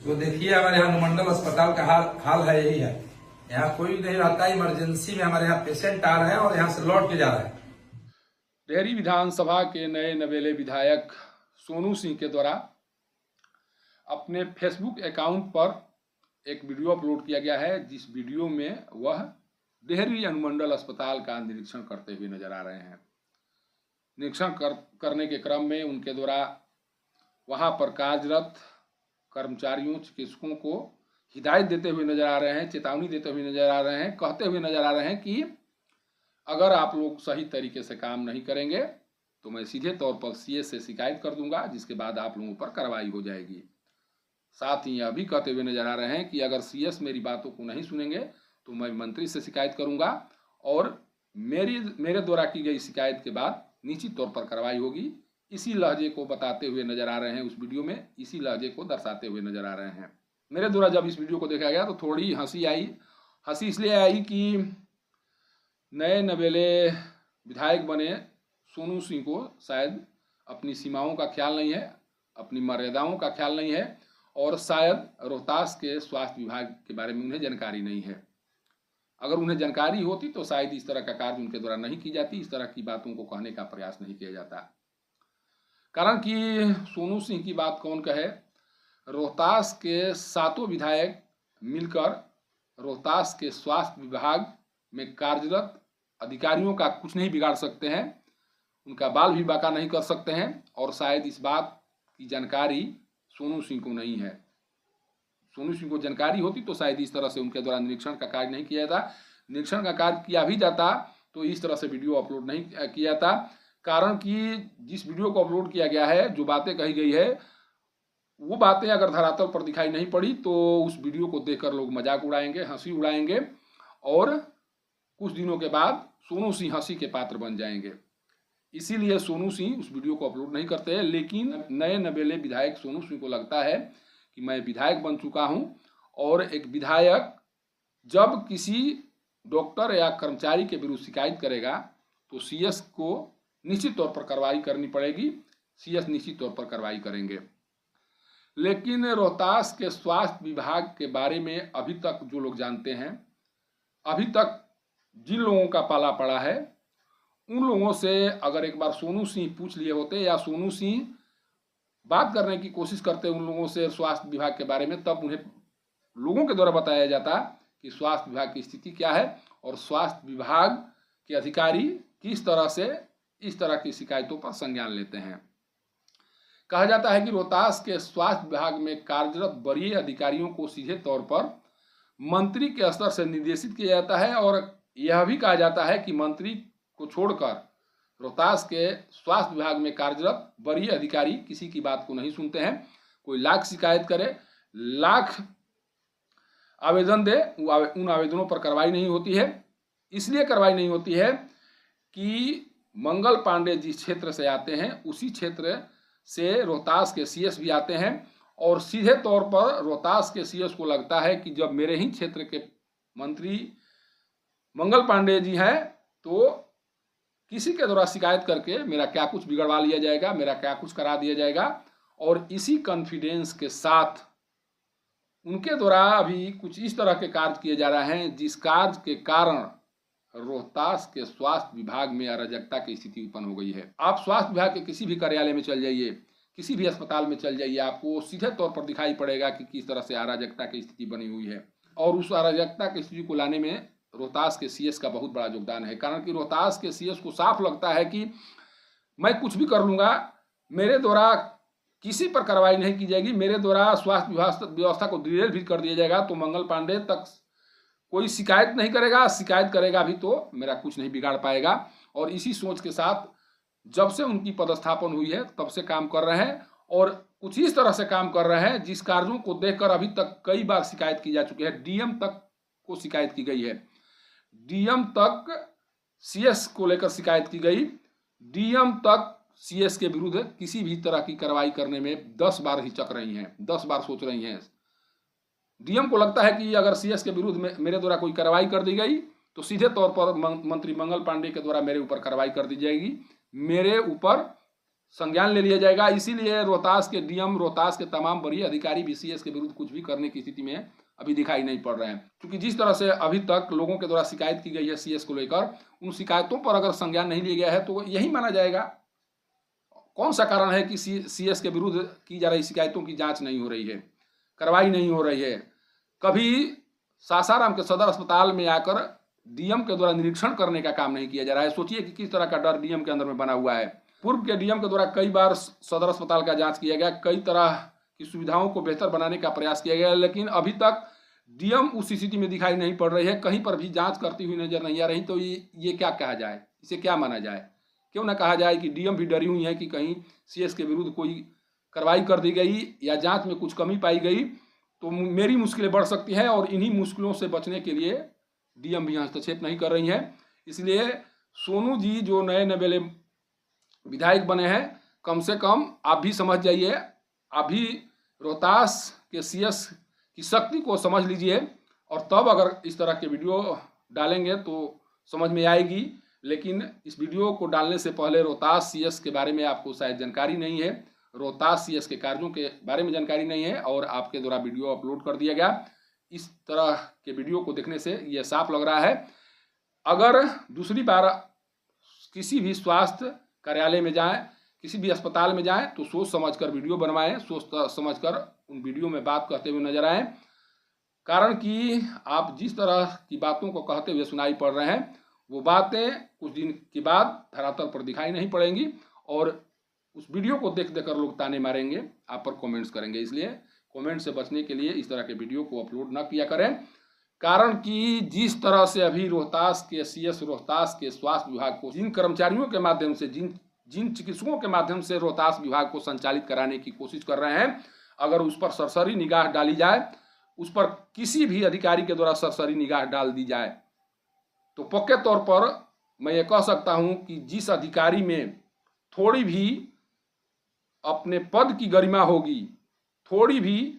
तो देखिए हमारे यहाँ अनुमंडल अस्पताल का हाल है यही है। यहाँ कोई नहीं रहता, इमरजेंसी में हमारे यहाँ पेशेंट आ रहे हैं और यहाँ से लौट के जा रहे हैं। डेहरी विधानसभा के नए नवेले विधायक सोनू सिंह के द्वारा अपने फेसबुक अकाउंट पर एक वीडियो अपलोड किया गया है, जिस वीडियो में वह डेहरी अनुमंडल अस्पताल का निरीक्षण करते हुए नजर आ रहे हैं। निरीक्षण करने के क्रम में उनके द्वारा वहां पर कार्यरत कर्मचारियों, चिकित्सकों को हिदायत देते हुए नजर आ रहे हैं, चेतावनी देते हुए नजर आ रहे हैं, कहते हुए नजर आ रहे हैं कि अगर आप लोग सही तरीके से काम नहीं करेंगे तो मैं सीधे तौर पर सीएस से शिकायत कर दूंगा, जिसके बाद आप लोगों पर कार्रवाई हो जाएगी। साथ ही यह भी कहते हुए नजर आ रहे हैं कि अगर सीएस मेरी बातों को नहीं सुनेंगे तो मैं मंत्री से शिकायत करूंगा और मेरे द्वारा की गई शिकायत के बाद निश्चित तौर पर कार्रवाई होगी। इसी लहजे को बताते हुए नजर आ रहे हैं, उस वीडियो में इसी लहजे को दर्शाते हुए नजर आ रहे हैं। मेरे द्वारा जब इस वीडियो को देखा गया तो थोड़ी हंसी आई। हंसी इसलिए आई कि नए नवेले विधायक बने सोनू सिंह को शायद अपनी सीमाओं का ख्याल नहीं है, अपनी मर्यादाओं का ख्याल नहीं है और शायद रोहतास के स्वास्थ्य विभाग के बारे में उन्हें जानकारी नहीं है। अगर उन्हें जानकारी होती तो शायद इस तरह का कार्य उनके द्वारा नहीं की जाती, इस तरह की बातों को कहने का प्रयास नहीं किया जाता। कारण कि सोनू सिंह की बात कौन कहे, रोहतास के 7 विधायक मिलकर रोहतास के स्वास्थ्य विभाग में कार्यरत अधिकारियों का कुछ नहीं बिगाड़ सकते हैं, उनका बाल भी बांका नहीं कर सकते हैं और शायद इस बात की जानकारी सोनू सिंह को नहीं है। सोनू सिंह को जानकारी होती तो शायद इस तरह से उनके द्वारा निरीक्षण का कार्य नहीं किया जाता। निरीक्षण का कार्य किया भी जाता तो इस तरह से वीडियो अपलोड नहीं किया जाता। कारण कि जिस वीडियो को अपलोड किया गया है, जो बातें कही गई है, वो बातें अगर धरातल पर दिखाई नहीं पड़ी तो उस वीडियो को देखकर लोग मजाक उड़ाएंगे, हंसी उड़ाएंगे और कुछ दिनों के बाद सोनू सिंह हंसी के पात्र बन जाएंगे। इसीलिए सोनू सिंह उस वीडियो को अपलोड नहीं करते हैं। लेकिन नए नवेले विधायक सोनू सिंह को लगता है कि मैं विधायक बन चुका हूं और एक विधायक जब किसी डॉक्टर या कर्मचारी के विरुद्ध शिकायत करेगा तो सीएस को निश्चित तौर पर कार्रवाई करनी पड़ेगी, सीएस निश्चित तौर पर कार्रवाई करेंगे। लेकिन रोहतास के स्वास्थ्य विभाग के बारे में अभी तक जो लोग जानते हैं, अभी तक जिन लोगों का पाला पड़ा है, उन लोगों से अगर एक बार सोनू सिंह पूछ लिए होते या सोनू सिंह बात करने की कोशिश करते उन लोगों से स्वास्थ्य विभाग के बारे में, तब उन्हें लोगों के द्वारा बताया जाता कि स्वास्थ्य विभाग की स्थिति क्या है और स्वास्थ्य विभाग के अधिकारी किस तरह से इस तरह की शिकायतों पर संज्ञान लेते हैं। कहा जाता है कि रोहतास के स्वास्थ्य विभाग में कार्यरत वरीय अधिकारियों को सीधे तौर पर मंत्री के स्तर से निर्देशित किया जाता है और यह भी कहा जाता है कि मंत्री को छोड़कर रोहतास के स्वास्थ्य विभाग में कार्यरत वरीय अधिकारी किसी की बात को नहीं सुनते हैं। कोई लाख शिकायत करे, लाख आवेदन दे, उन आवेदनों पर कार्रवाई नहीं होती है। इसलिए कार्रवाई नहीं होती है कि मंगल पांडे जिस क्षेत्र से आते हैं उसी क्षेत्र से रोहतास के सीएस भी आते हैं और सीधे तौर पर रोहतास के सीएस को लगता है कि जब मेरे ही क्षेत्र के मंत्री मंगल पांडे जी हैं तो किसी के द्वारा शिकायत करके मेरा क्या कुछ बिगड़वा लिया जाएगा, मेरा क्या कुछ करा दिया जाएगा। और इसी कॉन्फिडेंस के साथ उनके द्वारा अभी कुछ इस तरह के कार्य किए जा रहे हैं जिस कार्य के कारण रोहतास के स्वास्थ्य विभाग में अराजकता की स्थिति उत्पन्न हो गई है। आप स्वास्थ्य विभाग के किसी भी कार्यालय में चल जाइए, किसी भी अस्पताल में चल जाइए, आपको सीधे तौर पर दिखाई पड़ेगा कि किस तरह से अराजकता की स्थिति बनी हुई है। और उस अराजकता की स्थिति को लाने में रोहतास के सीएस का बहुत बड़ा योगदान है। कारण कि रोहतास के सीएस को साफ लगता है कि मैं कुछ भी कर लूंगा, मेरे द्वारा किसी पर कार्रवाई नहीं की जाएगी, मेरे द्वारा स्वास्थ्य व्यवस्था को डिरेल भी कर दिया जाएगा तो मंगल पांडे तक कोई शिकायत नहीं करेगा, शिकायत करेगा भी तो मेरा कुछ नहीं बिगाड़ पाएगा। और इसी सोच के साथ जब से उनकी पदस्थापन हुई है तब से काम कर रहे हैं और कुछ इस तरह से काम कर रहे हैं जिस कार्यों को देखकर अभी तक कई बार शिकायत की जा चुकी है। डीएम तक को शिकायत की गई है, डीएम तक सीएस को लेकर शिकायत की गई, डीएम तक सीएस के विरुद्ध किसी भी तरह की कार्रवाई करने में 10 बार हिचक रही हैं, 10 बार सोच रही हैं। डीएम को लगता है कि अगर सीएस के विरुद्ध में मेरे द्वारा कोई कार्रवाई कर दी गई तो सीधे तौर पर मंत्री मंगल पांडे के द्वारा मेरे ऊपर कार्रवाई कर दी जाएगी, मेरे ऊपर संज्ञान ले लिया जाएगा। इसीलिए रोहतास के डीएम, रोहतास के तमाम वरीय अधिकारी भी सीएस के विरुद्ध कुछ भी करने की स्थिति में अभी दिखाई नहीं पड़ रहे हैं, क्योंकि जिस तरह से अभी तक लोगों के द्वारा शिकायत की गई है सीएस को लेकर, उन शिकायतों पर अगर संज्ञान नहीं लिया गया है तो यही माना जाएगा। कौन सा कारण है कि सीएस के विरुद्ध की जा रही शिकायतों की जांच नहीं हो रही है, कार्रवाई नहीं हो रही है? कभी सासाराम के सदर अस्पताल में आकर डीएम के द्वारा निरीक्षण करने का काम नहीं किया जा रहा है। सोचिए कि किस तरह का डर डीएम के अंदर में बना हुआ है। पूर्व के डीएम के द्वारा कई बार सदर अस्पताल का जांच किया गया, कई तरह की सुविधाओं को बेहतर बनाने का प्रयास किया गया, लेकिन अभी तक डीएम उस स्थिति में दिखाई नहीं पड़ रही है, कहीं पर भी जांच करती हुई नजर नहीं आ रही। तो ये क्या कहा जाए, इसे क्या माना जाए? क्यों ना कहा जाए कि डीएम भी डरी हुई है कि कहीं सीएस के विरुद्ध कोई कार्रवाई कर दी गई या जांच में कुछ कमी पाई गई तो मेरी मुश्किलें बढ़ सकती हैं, और इन्हीं मुश्किलों से बचने के लिए डीएम भी हस्तक्षेप नहीं कर रही हैं। इसलिए सोनू जी जो नए नवेले विधायक बने हैं, कम से कम आप भी समझ जाइए, आप भी रोहतास के सीएस की शक्ति को समझ लीजिए, और तब अगर इस तरह के वीडियो डालेंगे तो समझ में आएगी। लेकिन इस वीडियो को डालने से पहले रोहतास सीएस के बारे में आपको शायद जानकारी नहीं है, रोहतास सीएस के कार्यों के बारे में जानकारी नहीं है, और आपके द्वारा वीडियो अपलोड कर दिया गया। इस तरह के वीडियो को देखने से यह साफ लग रहा है, अगर दूसरी बार किसी भी स्वास्थ्य कार्यालय में जाएं, किसी भी अस्पताल में जाएं तो सोच समझकर वीडियो बनवाएं, सोच समझकर उन वीडियो में बात कहते हुए नजर आएं। कारण कि आप जिस तरह की बातों को कहते हुए सुनाई पड़ रहे हैं, वो बातें कुछ दिन के बाद धरातल पर दिखाई नहीं पड़ेंगी, और उस वीडियो को देख देकर लोग ताने मारेंगे, आप पर कमेंट्स करेंगे। इसलिए कमेंट से बचने के लिए इस तरह के वीडियो को अपलोड न किया करें। कारण कि जिस तरह से अभी रोहतास के सीएस, रोहतास के स्वास्थ्य विभाग को जिन कर्मचारियों के माध्यम से, जिन चिकित्सकों के माध्यम से रोहतास विभाग को संचालित कराने की कोशिश कर रहे हैं, अगर उस पर सरसरी निगाह डाली जाए, उस पर किसी भी अधिकारी के द्वारा सरसरी निगाह डाल दी जाए, तो पक्के तौर पर मैं ये कह सकता हूं कि जिस अधिकारी में थोड़ी भी अपने पद की गरिमा होगी, थोड़ी भी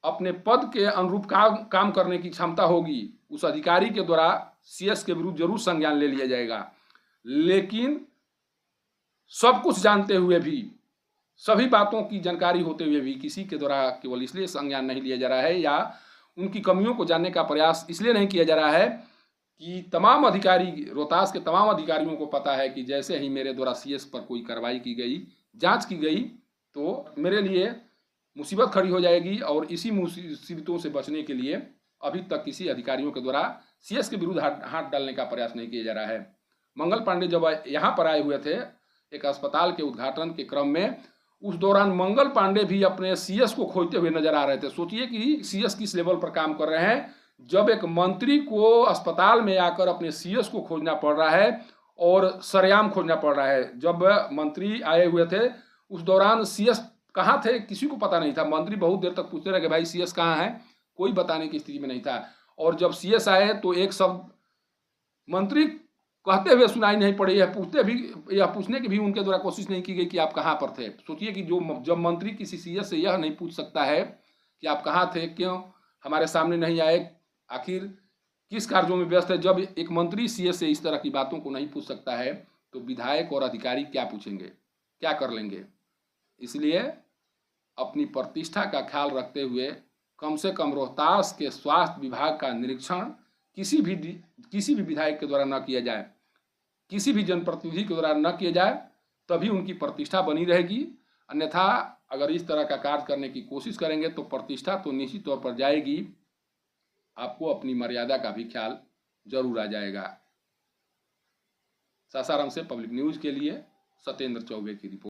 अपने पद के अनुरूप काम करने की क्षमता होगी, उस अधिकारी के द्वारा सीएस के विरुद्ध जरूर संज्ञान ले लिया जाएगा। लेकिन सब कुछ जानते हुए भी, सभी बातों की जानकारी होते हुए भी किसी के द्वारा केवल इसलिए संज्ञान नहीं लिया जा रहा है, या उनकी कमियों को जानने का प्रयास इसलिए नहीं किया जा रहा है कि तमाम अधिकारी, रोहतास के तमाम अधिकारियों को पता है कि जैसे ही मेरे द्वारा सीएस पर कोई कार्रवाई की गई, जांच की गई, तो मेरे लिए मुसीबत खड़ी हो जाएगी, और इसी मुसीबतों से बचने के लिए अभी तक किसी अधिकारियों के द्वारा सीएस के विरुद्ध हाथ डालने का प्रयास नहीं किया जा रहा है। मंगल पांडे जब यहाँ पर आए हुए थे एक अस्पताल के उद्घाटन के क्रम में, उस दौरान मंगल पांडे भी अपने सीएस को खोजते हुए नजर आ रहे थे। सोचिए कि सीएस किस लेवल पर काम कर रहे हैं, जब एक मंत्री को अस्पताल में आकर अपने सीएस को खोजना पड़ रहा है, और सरेआम खोजना पड़ रहा है। जब मंत्री आए हुए थे उस दौरान सीएस कहाँ थे किसी को पता नहीं था। मंत्री बहुत देर तक पूछते रहे कि भाई सीएस कहाँ है, कोई बताने की स्थिति में नहीं था। और जब सीएस आए तो एक शब्द मंत्री कहते हुए सुनाई नहीं पड़ी है, पूछने की भी उनके द्वारा कोशिश नहीं की गई कि आप कहाँ पर थे। सोचिए कि जब मंत्री किसी सीएस से यह नहीं पूछ सकता है कि आप कहाँ थे, क्यों हमारे सामने नहीं आए, आखिर किस कार्यों में व्यस्त है, जब एक मंत्री सीएस से इस तरह की बातों को नहीं पूछ सकता है, तो विधायक और अधिकारी क्या पूछेंगे, क्या कर लेंगे। इसलिए अपनी प्रतिष्ठा का ख्याल रखते हुए कम से कम रोहतास के स्वास्थ्य विभाग का निरीक्षण किसी भी विधायक के द्वारा न किया जाए, किसी भी जनप्रतिनिधि के द्वारा न किया जाए, तभी उनकी प्रतिष्ठा बनी रहेगी। अन्यथा अगर इस तरह का कार्य करने की कोशिश करेंगे तो प्रतिष्ठा तो निश्चित तौर पर जाएगी, आपको अपनी मर्यादा का भी ख्याल जरूर आ जाएगा। सासाराम से पब्लिक न्यूज के लिए सत्येंद्र चौबे की रिपोर्ट।